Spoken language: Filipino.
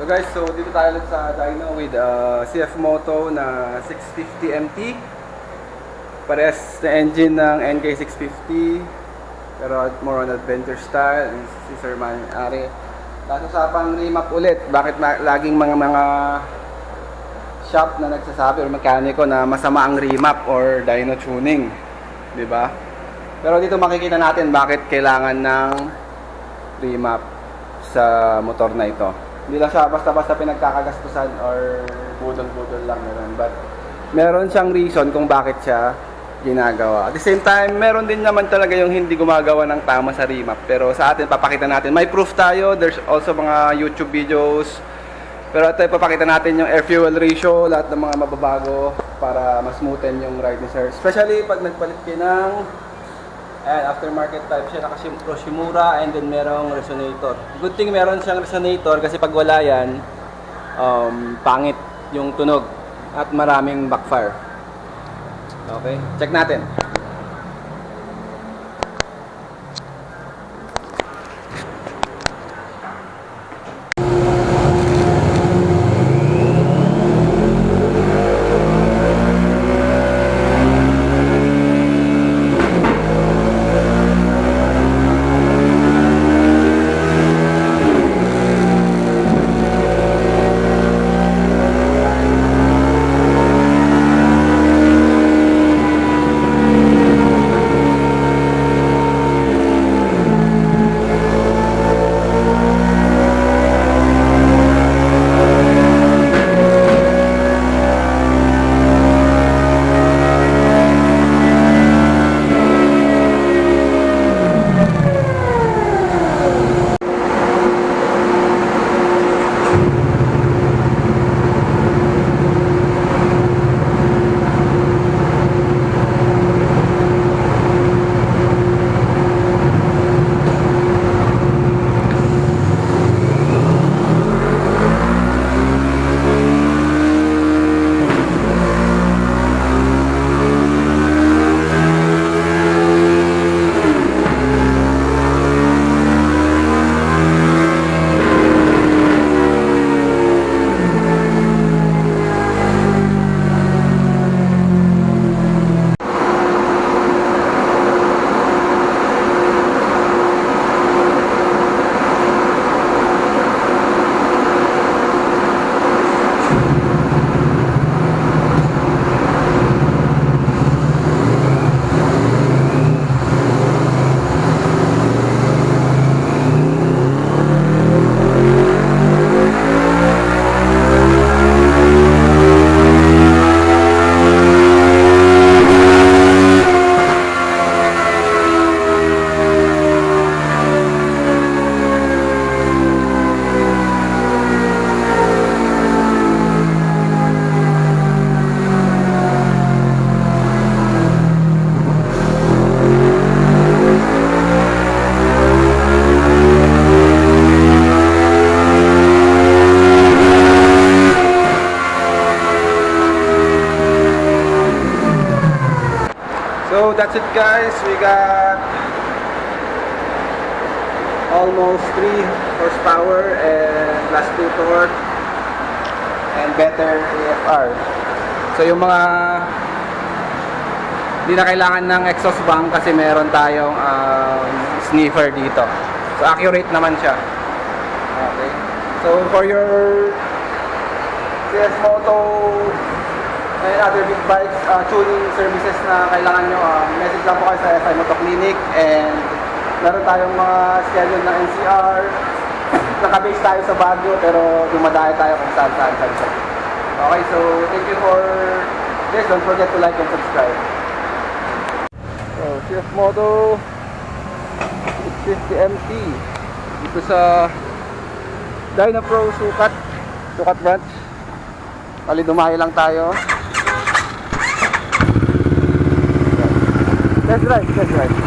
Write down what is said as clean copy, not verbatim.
guys, so dito tayo ulit sa dyno with CF Moto na 650 MT. Parehas na engine ng NK650, pero more on adventure style. And si Sir Ari. Tapos usapang remap ulit. Bakit laging mga shop na nagsasabi or mekaniko na masama ang remap or dyno tuning, 'di ba? Pero dito makikita natin bakit kailangan ng remap sa motor na ito. Hindi lang siya basta-basta pinagkakagastusan or budol-budol lang meron. But meron siyang reason kung bakit siya ginagawa. At the same time, meron din naman talaga yung hindi gumagawa ng tama sa remap. Pero sa atin, papakita natin. May proof tayo. There's also mga YouTube videos. Pero ito, ipapakita natin yung air-fuel ratio, lahat ng mga mababago para mas smoothen yung ride ni sir. Especially pag nagpalit kayo ng aftermarket type siya, naka-Shimura, and then merong resonator. Good thing meron siyang resonator kasi pag wala yan, pangit yung tunog at maraming backfire. Okay, check natin. So that's it guys, we got almost 3 horsepower and plus 2 torque and better AFR. So yung mga hindi na kailangan ng exhaust bank kasi meron tayong sniffer dito. So accurate naman siya. Okay. So for your CF Moto and other big bikes tuning services na kailangan nyo, message lang po kayo sa FI Moto Clinic, and meron tayong mga schedule ng NCR. Nakabase tayo sa Baguio pero dumadayo tayo kung saan. Okay, so thank you for this. Don't forget to like and subscribe. So CF Moto 650 MT dito sa Dyno Pro Sukat branch. Bali dumayo lang tayo. Test drive.